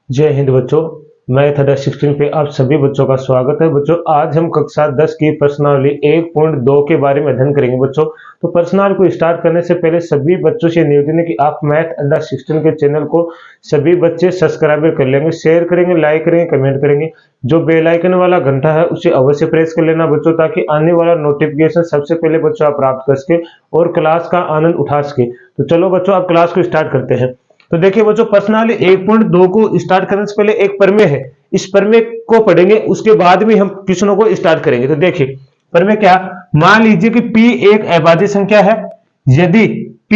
जय हिंद बच्चों। मैथ अड्डा 16 पे आप सभी बच्चों का स्वागत है। बच्चों आज हम कक्षा 10 की प्रश्नावली 1.2 के बारे में अध्ययन करेंगे। बच्चों तो प्रश्नावली को स्टार्ट करने से पहले सभी बच्चों से निवेदन है कि आप मैथ अड्डा 16 के चैनल को सभी बच्चे सब्सक्राइब कर लेंगे, शेयर करेंगे, लाइक करेंगे, कमेंट करेंगे। जो बेल आइकन वाला घंटा है उसे अवश्य प्रेस कर लेना बच्चों, ताकि आने वाला नोटिफिकेशन सबसे पहले बच्चों आप प्राप्त कर सके और क्लास का आनंद उठा सके। तो चलो बच्चों आप क्लास को स्टार्ट करते हैं। तो देखिए बच्चों प्रश्नावली 1.2 को स्टार्ट करने से पहले एक प्रमेय है, इस प्रमेय को पढ़ेंगे, उसके बाद भी हम क्वेश्चनों को स्टार्ट करेंगे। तो देखिए प्रमेय क्या, मान लीजिए कि p एक अभाज्य संख्या है। यदि p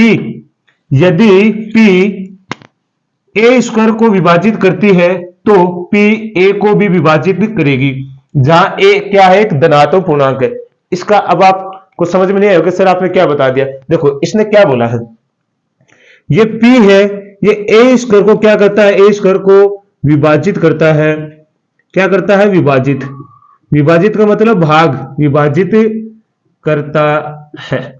a स्क्वायर को विभाजित करती है तो p a को भी विभाजित करेगी, जहां a क्या है, एक धनात्मक पूर्णांक है। इसका अब आपको समझ में नहीं आएगा सर आपने क्या बता दिया। देखो इसने क्या बोला है, ये p है, ये a स्क्वायर को क्या करता है, a स्क्वायर को विभाजित करता है। क्या करता है, विभाजित। विभाजित का मतलब भाग, विभाजित करता है।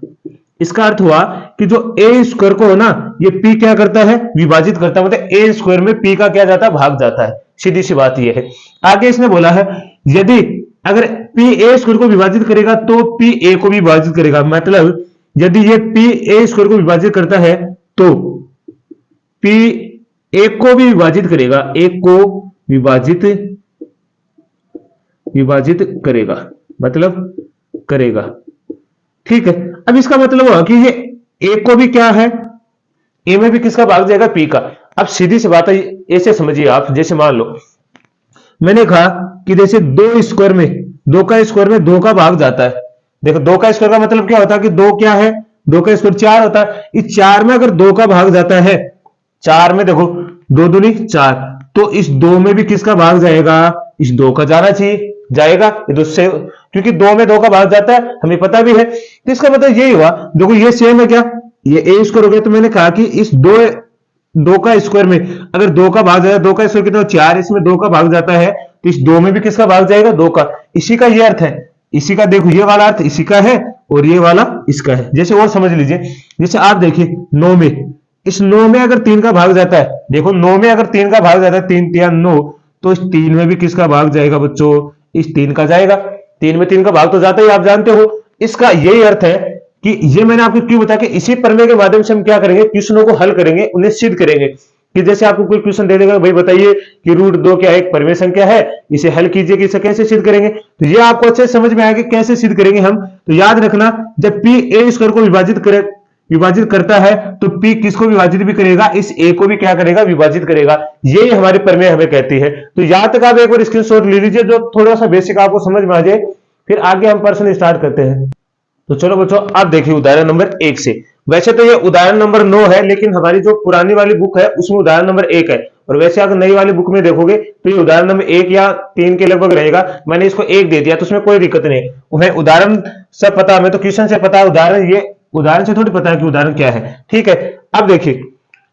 इसका अर्थ हुआ कि जो a स्क्वायर को है ना, ये p क्या करता है, विभाजित करता है। मतलब a स्क्वायर में p का क्या जाता है, भाग जाता है। सीधी सी बात ये है। आगे इसने बोला है यदि अगर p a स्क्वायर को विभाजित करेगा तो p a को भी विभाजित करेगा। मतलब यदि ये p a स्क्वायर को विभाजित करता है तो p एक को भी विभाजित करेगा, एक को विभाजित करेगा, मतलब करेगा। ठीक है, अब इसका मतलब हुआ कि ये एक को भी क्या है, ए में भी किसका भाग जाएगा, पी का। अब सीधी सी बात है, ऐसे समझिए आप, जैसे मान लो मैंने कहा कि जैसे दो स्क्वायर में, दो का स्क्वायर में दो का भाग जाता है। देखो दो का स्क्वायर का मतलब क्या होता है कि दो क्या है, दो का स्क्वायर चार होता है। इस चार में अगर दो का भाग जाता है, चार में देखो दो दूनी चार, तो इस दो में भी किसका भाग जाएगा, इस दो का जाना चाहिए, जाएगा। ये दो से, क्योंकि दो में दो का भाग जाता है हमें पता भी है। तो इसका मतलब यही हुआ, देखो ये सेम है क्या, ये ए स्क्वायर हो गया। तो मैंने कहा कि इस दो का स्क्वायर में अगर दो का भाग जाएगा, दो का स्क्वायर कितना, चार, इसमें दो का भाग जाता है तो इस दो में भी किसका भाग जाएगा, दो का। इसी का ये अर्थ है, इसी का देखो ये वाला अर्थ इसी का है और ये वाला इसका है। जैसे और समझ लीजिए, जैसे आप देखिए 9 में, इस 9 में अगर 3 का भाग जाता है, देखो 9 में अगर 3 का भाग जाता है, 3 3 9, तो इस 3 में भी किसका भाग जाएगा बच्चों, इस 3 का जाएगा। 3 में 3 का भाग तो जाता ही, आप जानते हो। इसका यही अर्थ है कि ये मैंने आपको क्यों बताया कि इसी प्रमेय के माध्यम से हम क्या करेंगे, क्वेश्चनों को हल करेंगे, उन्हें सिद्ध करेंगे। कि जैसे आपको कोई क्वेश्चन दे देगा, भाई बताइए कि रूट 2 क्या एक परिमेय संख्या है, इसे हल कीजिए कि इसे कैसे सिद्ध करेंगे। तो ये आपको अच्छे समझ में आएगा कैसे सिद्ध करेंगे हम। तो याद रखना, जब p a स्क्वायर को विभाजित करता है तो p किसको विभाजित भी करेगा, इस a को भी क्या करेगा, विभाजित करेगा। यही हमारी प्रमेय हमें कहती है। तो यहां तक आप एक बार स्क्रीनशॉट ले लीजिए, जो थोड़ा सा बेसिक आपको समझ में आ जाए, फिर आगे हम प्रश्न स्टार्ट करते हैं। तो चलो बच्चों आप देखिए उदाहरण नंबर 1 से। वैसे तो ये उदाहरण नंबर 9 है, लेकिन हमारी जो पुरानी वाली बुक है उसमें उदाहरण नंबर 1 है। और वैसे अगर नई वाली बुक में देखोगे तो ये उदाहरण नंबर 1 या 3 के लगभग रहेगा। मैंने इसको 1 दे दिया तो उसमें कोई दिक्कत नहीं। उन्हें उदाहरण से पता, हमें तो क्वेश्चन से पता है, उदाहरण ये उदाहरण से थोड़ी पता है कि उदाहरण क्या है। ठीक है, अब देखिए,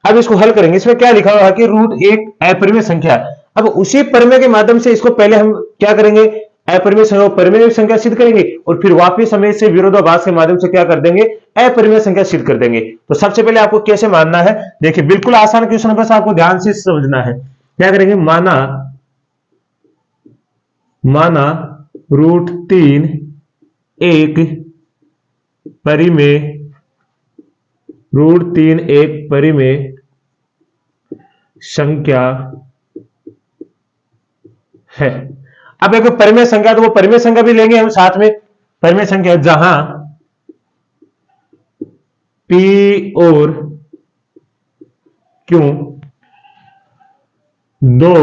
अब इसको हल करेंगे। इसमें क्या लिखा हुआ है कि रूट एक अपरिमेय संख्या है। अब उसी प्रमेय के माध्यम से इसको पहले हम क्या करेंगे, अपरिमेय संख्या, परिमेय संख्या सिद्ध करेंगे और फिर वापिस हमें इसे विरोधाभास के माध्यम से क्या कर देंगे, अपरिमेय संख्या सिद्ध कर देंगे। तो सबसे पहले आपको कैसे मानना है, देखिए बिल्कुल आसान क्वेश्चन, बस आपको ध्यान से समझना है। क्या करेंगे, माना रूट 3 एक परिमेय, रूट 3 एक परिमेय संख्या है। अब एक परिमेय संख्या, तो वो परिमेय संख्या भी लेंगे हम साथ में। परिमेय संख्या जहां p और q दो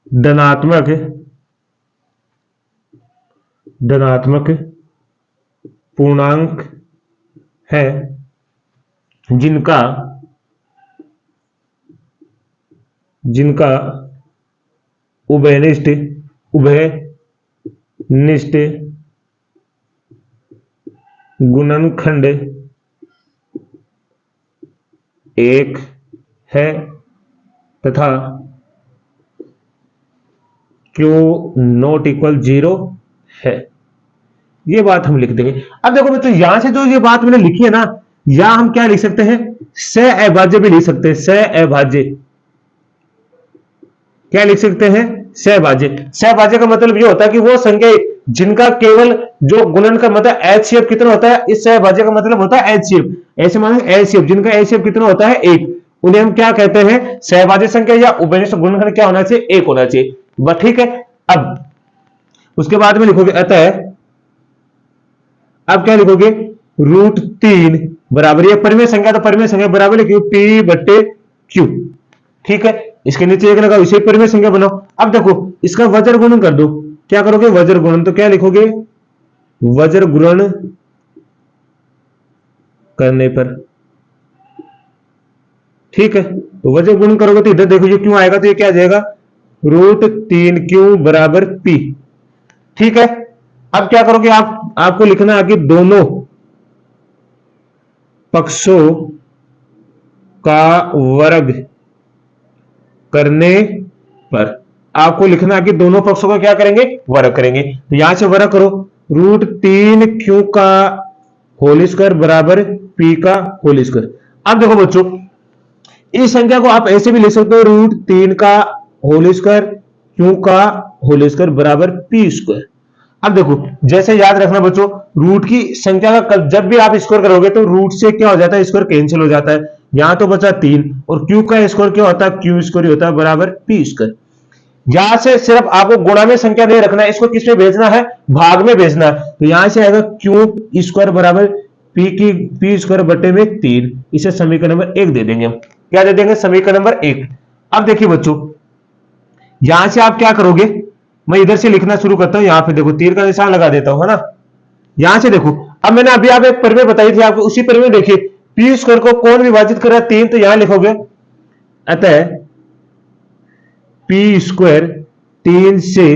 धनात्मक पूर्णांक है, जिनका उभयनिष्ठ गुणनखंड एक है तथा Q नॉट इक्वल 0 है। ये बात हम लिख देंगे। अब देखो बच्चों, यहां से जो ये बात मैंने लिखी है ना, यहां हम क्या लिख सकते हैं, सहअभाज्य भी लिख सकते हैं। सहअभाज्य क्या लिख सकते हैं, सहभाज्य। सहभाज्य का मतलब ये होता है कि वो संख्या जिनका केवल जो गुणन का मतलब एचसीएफ कितना होता है, इस सहभाज्य का मतलब होता है एचसीएफ। ऐसे मानो एचसीएफ जिनका एचसीएफ कितना होता है, एक, उन्हें हम क्या कहते हैं, सहभाज्य संख्या या उभयनिष्ठ गुणनखंड क्या होना चाहिए, एक होना चाहिए। बस ठीक है। अब उसके बाद में लिखोगे अतः, अब क्या लिखोगे, √3 बराबर, ये परिमेय संख्या, तो परिमेय संख्या बराबर लिखिए पी बटे क्यू। ठीक है, इसके नीचे एक लगाओ, इसे परिमेय संख्या बनाओ। अब देखो इसका वज्र गुणन कर दो। क्या करोगे, वज्र गुणन, तो क्या लिखोगे, वज्र गुणन करने पर, ठीक है, तो वज्र गुणन करोगे तो इधर देखो ये क्यों आएगा, तो ये क्या आ जाएगा, √3 बराबर पी। ठीक है, अब क्या करोगे आप, आपको लिखना है कि दोनों पक्षों का वर्ग करने पर, आपको लिखना है कि दोनों पक्षों का क्या करेंगे, वर्ग करेंगे। तो यहां से वर्ग करो, √3 का होल स्क्वायर बराबर पी का होल स्क्वायर। अब देखो बच्चों, इस संख्या को आप ऐसे भी लिख सकते हो, √3 का होल स्क्वायर क्यू का होल स्क्वायर बराबर पी स्क्वायर। अब देखो जैसे याद रखना बच्चों, रूट की संख्या का जब भी आप स्क्वायर करोगे तो रूट से क्या हो जाता है, स्क्वायर कैंसिल हो जाता है। यहां तो बचा 3, और क्यू का स्क्वायर क्या होता है, क्यू स्क्वायर होता है बराबर पी स्क्वायर। यहां से सिर्फ आपको गुणा में संख्या नहीं रखना है, इसको किस में भेजना है, भाग में भेजना है। तो यहां से आएगा क्यू स्क्वायर बराबर पी स्क्वायर बटे में 3। इसे समीकरण नंबर 1 दे देंगे हम। क्या दे देंगे, समीकरण नंबर 1। अब देखिए बच्चों, यहां से आप क्या करोगे, मैं इधर से लिखना शुरू करता हूं। यहां पे देखो तीर का निशान लगा देता हूं, है ना। यहां से देखो, अब मैंने अभी आप एक परिमेय बताई थी आपको, उसी परिमेय देखिए पी स्क्वायर को कौन विभाजित कर रहा है, 3, तो यहां लिखोगे अतः पी स्क्वायर 3 से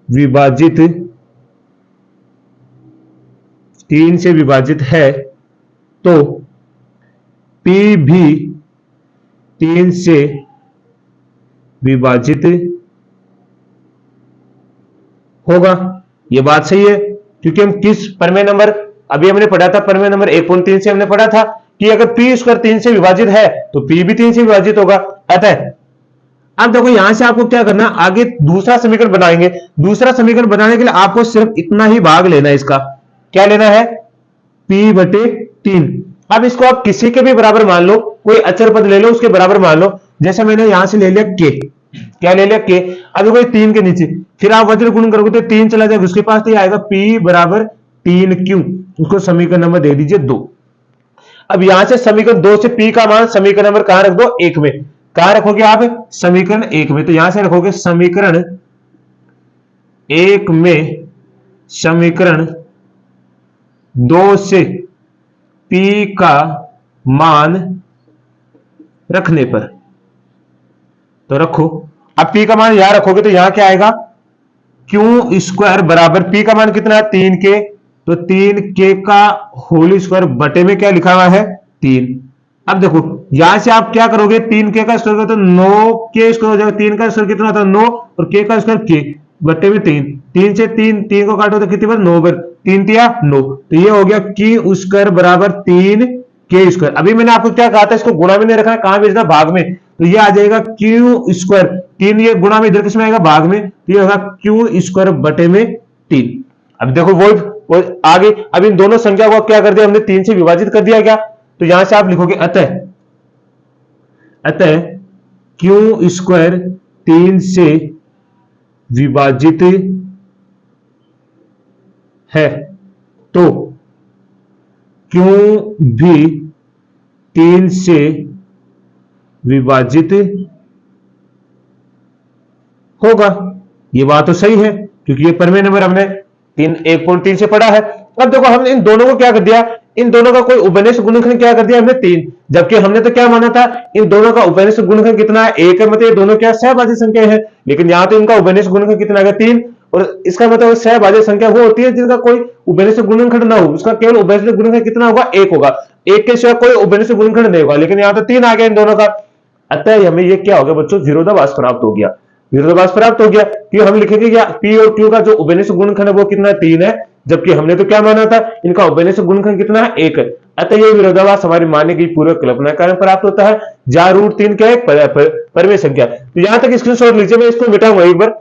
विभाजित, 3 से विभाजित है, तो पी भी 3 से विभाजित होगा। यह बात सही है, क्योंकि हम किस परिमेय नंबर, अभी हमने पढ़ा था परिमेय नंबर 1.3 से हमने पढ़ा था कि अगर पी स्क्वायर 3 से विभाजित है तो पी भी 3 से विभाजित होगा। अतः अब देखो यहां से आपको क्या करना, आगे दूसरा समीकरण बनाएंगे। दूसरा समीकरण बनाने के लिए आपको सिर्फ इतना ही भाग लेना है, इसका क्या लेना है, p बटे 3। अब इसको आप किसी के भी बराबर मान लो, कोई अचर पद ले लो उसके बराबर मान लो। जैसे मैंने यहां से ले लिया k, क्या ले लिया k। अब कोई 3 के नीचे फिर आप वज्र गुण करोगे तो 3 चला जाएगा उसके पास, तो ये आएगा p बराबर 3q। उसको समीकरण नंबर दे दीजिए 2। अब यहां से समीकरण 2 से p का मान समीकरण नंबर कहां रख दो, 1 में। कहां रखोगे आप, समीकरण 1 में। तो यहां से रखोगे समीकरण 1 में, समीकरण 2 से p का मान रखने पर, तो रखो। अब p का मान यहां रखोगे तो यहां क्या आएगा, क्यू स्क्वायर बराबर p का मान कितना है, 3k, तो 3k का होल स्क्वायर बटे में क्या लिखा हुआ है, 3। अब देखो यहां से आप क्या करोगे, 3k का स्क्वायर तो 9k स्क्वायर हो जाएगा। 3 का स्क्वायर कितना होता है, 9, और k का स्क्वायर k बटे में 3। 3 से 3 को काटो तो कितनी बार, 9 बार, 3 तिया 9, तो ये हो गया क्यू स्क्वायर बराबर 3k स्क्वायर। अभी मैंने आपको क्या कहा था, इसको गुणा में नहीं रखना, कहां भेजना, भाग में। तो ये आ जाएगा क्यू स्क्वायर 3, ये गुणा में इधर किसमें आएगा, भाग में, तो ये होगा क्यू स्क्वायर बटे में 3। अब देखो वो आगे, अब इन दोनों संख्या को क्या कर दिया हमने, 3 से विभाजित कर दिया क्या। तो यहां से आप लिखोगे अतः क्यू स्क्वायर 3 से विभाजित है, तो क्यू भी 3 से विभाजित होगा। ये बात तो सही है, क्योंकि ये परिमेय नंबर हमने 1.3 से पढ़ा है। अब देखो हमने इन दोनों को क्या कर दिया, इन दोनों का कोई उभयनिष्ठ गुणनखंड क्या कर दिया हमने, 3। जबकि हमने तो क्या माना था, इन दोनों का उभयनिष्ठ गुणनखंड कितना है, 1 है, मतलब ये दोनों क्या सहभाज्य संख्या है। लेकिन यहां तो इनका उभयनिष्ठ गुणनखंड कितना है, 3। और इसका मतलब सहभाज्य संख्या वो होती है जिनका कोई उभयनिष्ठ गुणनखंड ना हो, उसका केवल उभयनिष्ठ गुणनखंड कितना होगा, 1 होगा। 1 के सिवा कोई उभयनिष्ठ गुणनखंड नहीं होगा, लेकिन यहां तो 3 आ गया इन दोनों का। अतः हमें ये क्या हो गया बच्चों, विरोधाभास प्राप्त हो गया। विरोधाभास प्राप्त हो गया कि हम लिखेंगे क्या, पी और क्यू का जो उभयनिष्ठ गुणनखंड है वो कितना, 3 है, जबकि हमने तो क्या माना था, इनका उभयनिष्ठ गुणनखंड कितना है, 1 है। अतः ये विरोधाभास हमारी मानने की पूर्व कल्पना कारण प्राप्त होता है, जहां √3 क्या है परिमेय संख्या। तो यहां तक स्क्रीनशॉट लीजिए, मैं इसको मिटाऊंगा एक बार।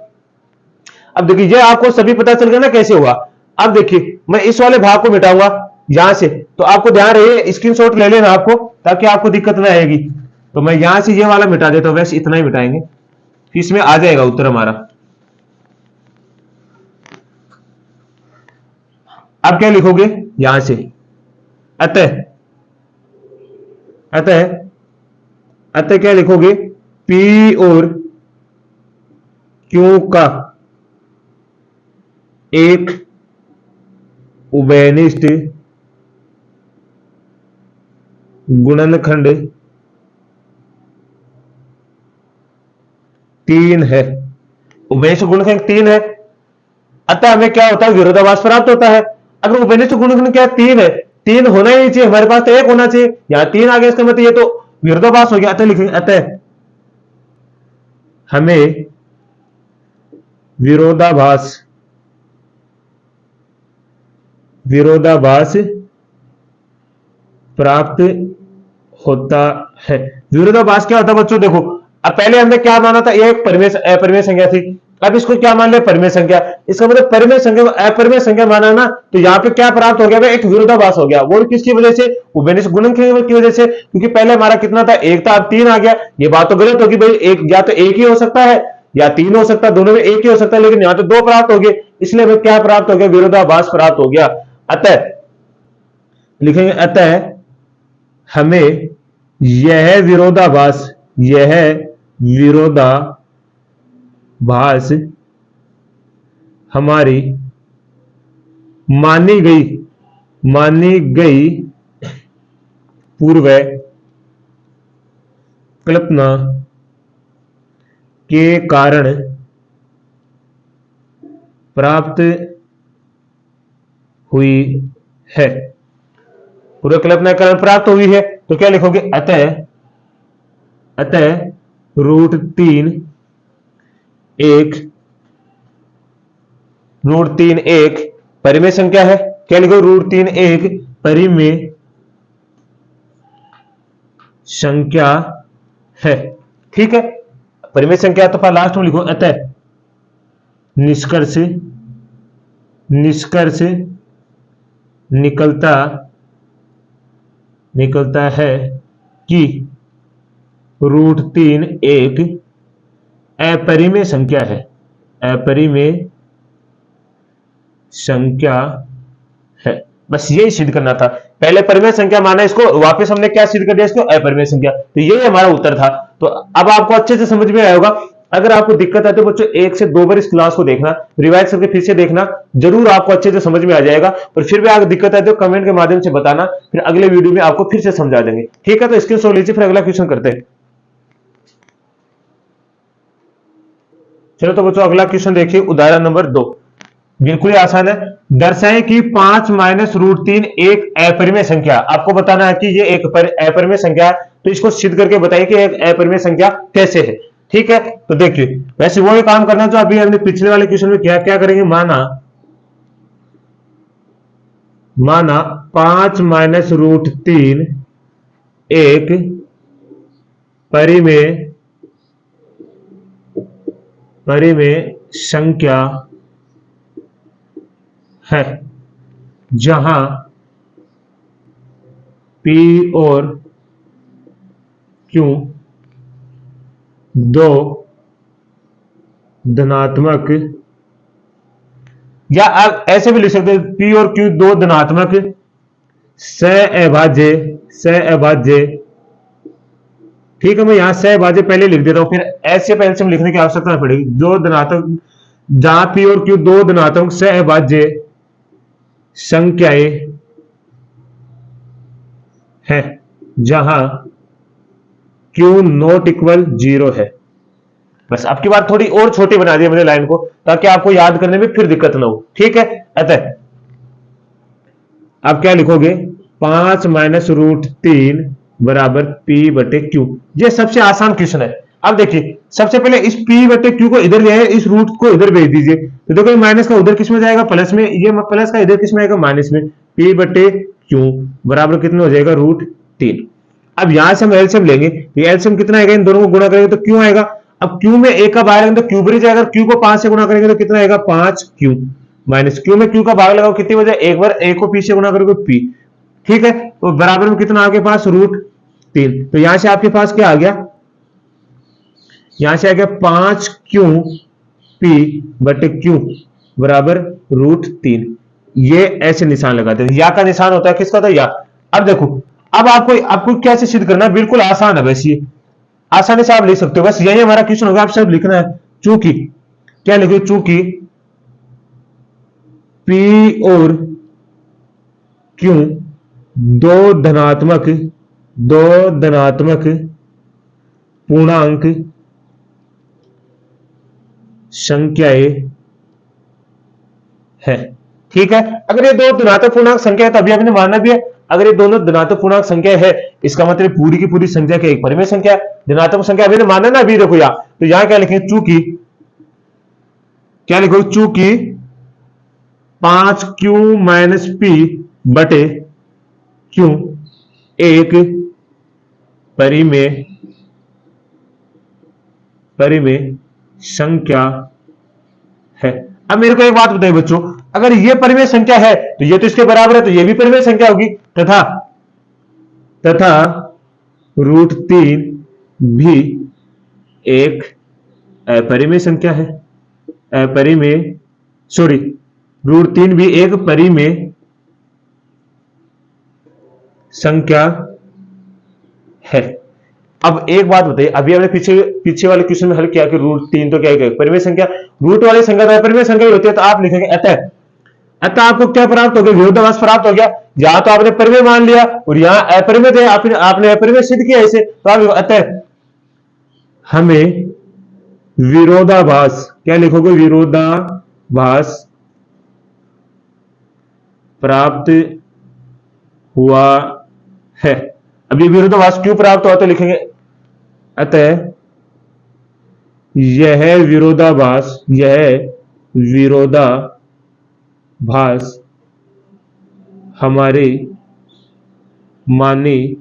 अब देखिए ये आपको सभी पता चल गया ना कैसे हुआ। अब देखिए मैं इस वाले भाग को मिटाऊंगा यहां से, तो आपको ध्यान रहे स्क्रीनशॉट ले लेना आपको, ताकि आपको दिक्कत ना आएगी। तो मैं यहां से ये वाला मिटा देता हूं, वैसे इतना ही मिटाएंगे, इसमें आ जाएगा उत्तर हमारा। अब क्या लिखोगे यहां से, अतः अतः अतः क्या लिखोगे, P और Q का एक उभयनिष्ठ गुणनखंड 3 है। उभयनिष्ठ गुणनखंड 3 है, अतः हमें क्या होता है, विरोधाभास प्राप्त होता है। अगर उभयनिष्ठ गुणनखंड क्या 3 है, 3 होना ही नहीं चाहिए, हमारे पास तो 1 होना चाहिए, यहां 3 आ गया, इसका मतलब ये तो विरोधाभास हो गया। अतः लिखेंगे, अतः हमें विरोधाभास प्राप्त होता है। विरोधाभास क्या होता है बच्चों, देखो अब पहले हमने क्या माना था, ये एक अपरिमेय संख्या थी, अब इसको क्या मान लिया, परिमेय संख्या। इसका मतलब परिमेय संख्या को अपरिमेय संख्या माना ना, तो यहाँ पे क्या प्राप्त हो गया, एक विरोधाभास हो गया। वो किसकी वजह से, उभयनिष्ठ गुणनखंड की वजह से, क्योंकि पहले हमारा कितना था, 1 था, अब 3 आ गया। ये बात तो गलत होगी भाई, एक या तो 1 ही हो सकता है या 3 हो सकता है, दोनों में 1 ही हो सकता है, लेकिन यहाँ तो 2 प्राप्त हो गए, इसलिए हमें क्या प्राप्त हो गया, विरोधाभास प्राप्त हो गया। अतः लिखेंगे, अतः हमें यह विरोधाभास हमारी मानी गई पूर्व कल्पना के कारण प्राप्त हुई है। पूर्व कल्पना के कारण प्राप्त हुई है, तो क्या लिखोगे, अतः √3 एक परिमेय संख्या है। क्या लिखो, √3 एक परिमेय संख्या है। ठीक है, परिमेय संख्या तो पर लास्ट में लिखो, अतः निष्कर्ष निकलता है कि √3 एक अपरिमेय संख्या है, बस यही सिद्ध करना था। पहले परिमेय संख्या माना, इसको वापस हमने क्या सिद्ध कर दिया, इसको अपरिमेय संख्या। तो यही हमारा उत्तर था। तो अब आपको अच्छे से समझ में आया होगा। अगर आपको दिक्कत है तो बच्चों 1 से 2 बार इस क्लास को देखना, रिवाइज करके फिर से देखना, जरूर आपको अच्छे से समझ में आ जाएगा। और फिर भी अगर दिक्कत है तो कमेंट के माध्यम से बताना, फिर अगले वीडियो में आपको फिर से समझा देंगे। ठीक है, तो स्क्रीनशॉट लीजिए, फिर अगला क्वेश्चन करते हैं। चलो तो बच्चों अगला क्वेश्चन देखिए, उदाहरण नंबर 2, बिल्कुल ही आसान है। दर्शाएं कि 5 - √3 एक अपरिमेय संख्या। आपको बताना है कि ये एक अपरिमेय संख्या है, तो इसको सिद्ध करके बताइए कि एक अपरिमेय संख्या कैसे है। ठीक है, तो देखिए वैसे वो काम करना जो अभी हमने पिछले वाले क्वेश्चन में किया। क्या करेंगे, माना 5 - √3 एक परिमेय संख्या है, जहां P और Q दो धनात्मक, या आप ऐसे भी लिख सकते हैं, P और Q दो धनात्मक सहअभाज्य। ठीक है, मैं यहां सहअभाज्य पहले लिख देता हूं, फिर ऐसे एलसीएम लिखने की आवश्यकता नहीं पड़ेगी। दो धनात्मक, जहां P और Q दो धनात्मक सहअभाज्य संख्याएं हैं, जहां Q ≠ 0 है। बस आपकी बात थोड़ी और छोटी बना दी मैंने लाइन को, ताकि आपको याद करने में फिर दिक्कत ना हो। ठीक है, अतः आप क्या लिखोगे, 5 - √3 बराबर P/Q। ये सबसे आसान क्वेश्चन है। अब देखिए सबसे पहले इस P/Q को इधर ले आए, इस रूट को इधर भेज दीजिए, तो देखो माइनस का उधर किस में जाएगा, प्लस में, ये प्लस का इधर किस में आएगा, माइनस में। P/Q बराबर कितना हो जाएगा, √3। अब यहां से हम एलसीएम लेंगे, ये एलसीएम कितना आएगा, इन दोनों को गुणा करेंगे तो क्यू आएगा। अब क्यू में ए का भाग लगेगा तो क्यू बरी जाएगा, क्यू को 5 से गुणा करेंगे तो कितना आएगा 5 क्यू, माइनस क्यू में क्यू का भाग लगाओ कितनी वजह, एक बार ए को पी से गुणा करोगे पी, ठीक है। तो बराबर में कितना आपके पास √3, तो यहां से आपके पास क्या आ गया, यहां से आ गया 5 क्यू पी बटे क्यू बराबर √3। ये ऐसे निशान लगाते हैं, या का निशान होता है किसका था, या। अब देखो, अब आपको कैसे सिद्ध करना है, बिल्कुल आसान है, वैसे ये आसानी से आप लिख सकते हो, बस यही हमारा क्वेश्चन होगा, आप सब लिखना है। चूंकि क्या लिखो, चूंकि P और Q दो धनात्मक पूर्णांक संख्याएं है, ठीक है। अगर ये दो धनात्मक पूर्णांक संख्या है तो अभी आपने मानना भी है, अगर ये दोनों धनात्मक पूर्णांक संख्या है इसका मतलब पूरी की पूरी संख्या की एक परिमेय संख्या है, धनात्मक संख्या अभी मानना ना, अभी देखो यहां, तो यहां क्या लिखें, चूंकि क्या लिखो, चूंकि 5q माइनस पी बटे क्यू एक परिमेय संख्या है। अब मेरे को एक बात बताइए बच्चों, अगर ये परिमेय संख्या है तो ये तो इसके बराबर है, तो ये भी परिमेय संख्या होगी, तथा √3 भी एक अपरिमेय संख्या है, √3 भी एक परिमेय संख्या है। अब एक बात बताइए, अभी हमने पीछे वाले क्वेश्चन में हल किया कि √3 तो क्या है, परिमेय संख्या, रूट वाली संख्या तो परिमेय संख्या होती है, तो आप लिखेंगे अतः आपको क्या प्राप्त हो गया, विरोधाभास प्राप्त हो गया। यहां तो आपने परिमेय मान लिया और यहां अपरिमेय थे, आपने अपरिमेय सिद्ध किया इसे, तो आप अतः हमें विरोधाभास, क्या लिखोगे, विरोधाभास प्राप्त हुआ है। अभी विरोधाभास क्यों प्राप्त हुआ, तो लिखेंगे अतः यह विरोधाभास हमारी मानी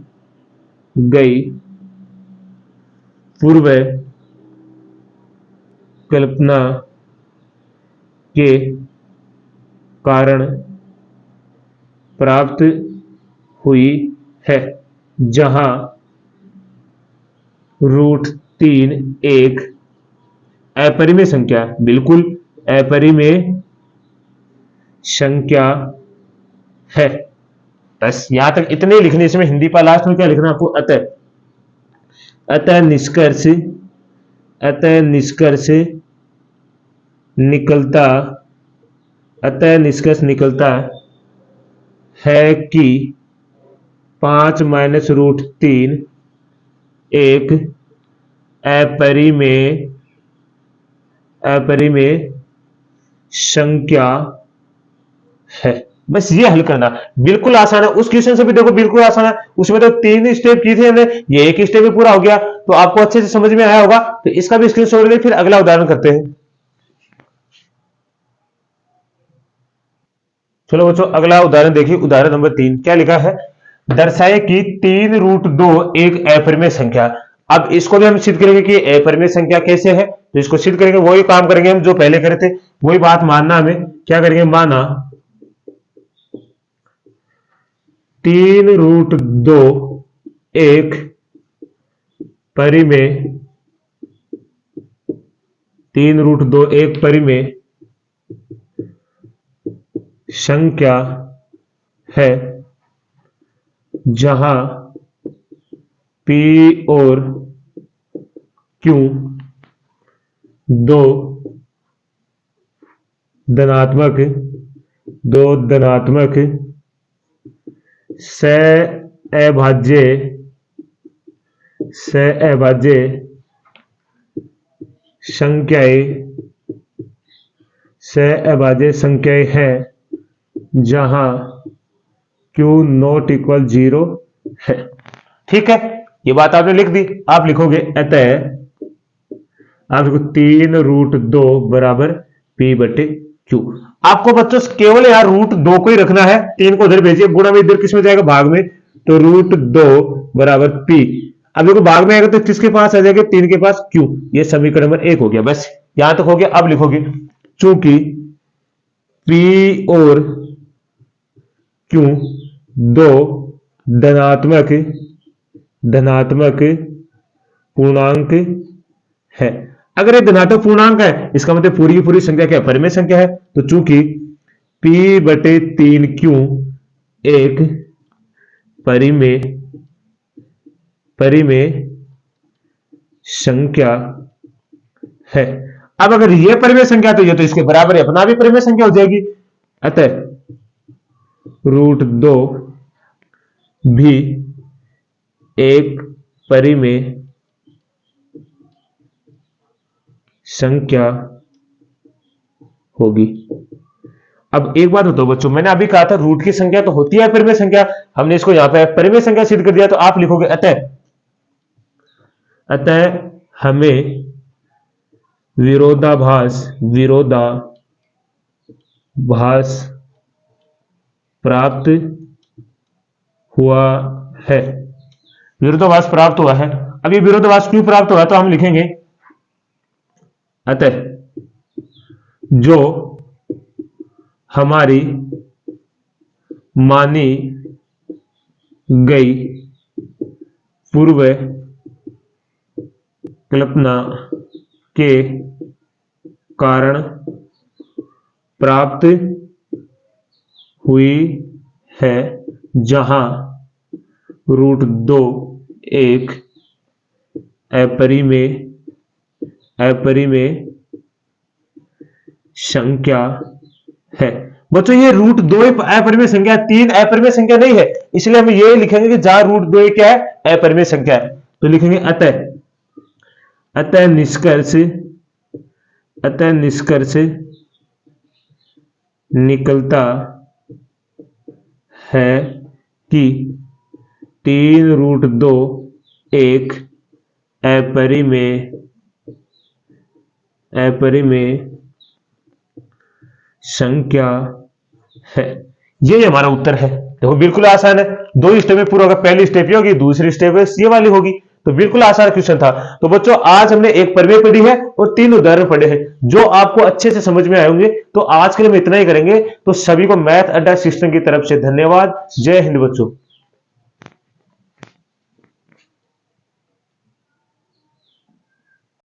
गई पूर्व कल्पना के कारण प्राप्त हुई है, जहां √3 एक अपरिमेय संख्या, बिल्कुल अपरिमेय संख्या है। बस यहां तक इतने लिखने, इसमें हिंदी पर लास्ट में क्या लिखना आपको, अतः निष्कर्ष निकलता है कि 5 माइनस √3 एक अपरिमेय संख्या है। बस ये हल करना बिल्कुल आसान है, उस क्वेश्चन से भी देखो बिल्कुल आसान है, उसमें तो 3 स्टेप की थी हमने, ये एक स्टेप में पूरा हो गया, तो आपको अच्छे से समझ में आया होगा। तो इसका भी स्क्रीनशॉट ले, फिर अगला उदाहरण करते हैं। चलो बच्चों, अगला उदाहरण देखिए, उदाहरण नंबर 3 क्या लिखा है, दर्शाए कि 3√2 एक अपरिमेय संख्या। अब इसको भी हम सिद्ध करेंगे कि अपरिमेय संख्या कैसे है, तो इसको सिद्ध करेंगे, वही काम करेंगे हम जो पहले करे थे, वही बात मानना, हमें क्या करेंगे, माना 3√2 एक परिमेय संख्या है, जहां P और Q दो धनात्मक सअभाज्य संख्याएं हैं, जहां Q ≠ 0 है। ठीक है, ये बात आपने लिख दी। आप लिखोगे अतः, आप लिखो 3√2 बराबर P बटे Q। आपको बच्चों केवल यार √2 को ही रखना है, 3 को उधर भेजिए, गुणा में इधर किस में जाएगा, भाग में, तो √2 बराबर P। अब देखो भाग में आएगा तो किसके पास आ जाएगा, 3 के पास Q। ये समीकरण नंबर 1 हो गया। बस यहां तक हो गया। अब लिखोगे चूंकि P और Q दो धनात्मक पूर्णांक है। अगर ये धनात्मक पूर्णांक है इसका मतलब पूरी की पूरी संख्या क्या है, परिमेय संख्या है। तो चूंकि P/3Q एक परिमेय संख्या है। अब अगर ये परिमेय संख्या तो ये तो इसके बराबर है, अपना भी परिमेय संख्या हो जाएगी। अतः √2 भी एक परिमेय संख्या होगी। अब एक बात बताओ बच्चों, मैंने अभी कहा था रूट की संख्या तो होती है परिमेय संख्या, हमने इसको यहां पे परिमेय संख्या सिद्ध कर दिया। तो आप लिखोगे अतः हमें विरोधाभास प्राप्त हुआ है। विरोधाभास प्राप्त हुआ है। अब ये विरोधाभास क्यों प्राप्त हुआ, तो हम लिखेंगे अतः जो हमारी मानी गई पूर्व कल्पना के कारण प्राप्त हुई है, जहां √2 एक अपरिमेय संख्या है। बच्चों ये √2 अपरिमेय संख्या, 3 अपरिमेय संख्या नहीं है, इसलिए हम ये लिखेंगे कि जहां √2 क्या है, अपरिमेय संख्या है। तो लिखेंगे अतः निष्कर्ष निकलता है कि 3√2 एक अपरिमेय संख्या है। ये हमारा उत्तर है। देखो बिल्कुल आसान है, 2 स्टेप में पूरा होगा। पहली स्टेप ये होगी, दूसरी स्टेप ये वाली होगी। तो बिल्कुल आसान क्वेश्चन था। तो बच्चों आज हमने एक परिमेय पढ़ी है और 3 उदाहरण पढ़े हैं जो आपको अच्छे से समझ में आए होंगे। तो आज के लिए हम इतना ही करेंगे। तो सभी को मैथ अड्डा सिस्टम की तरफ से धन्यवाद। जय हिंद बच्चों।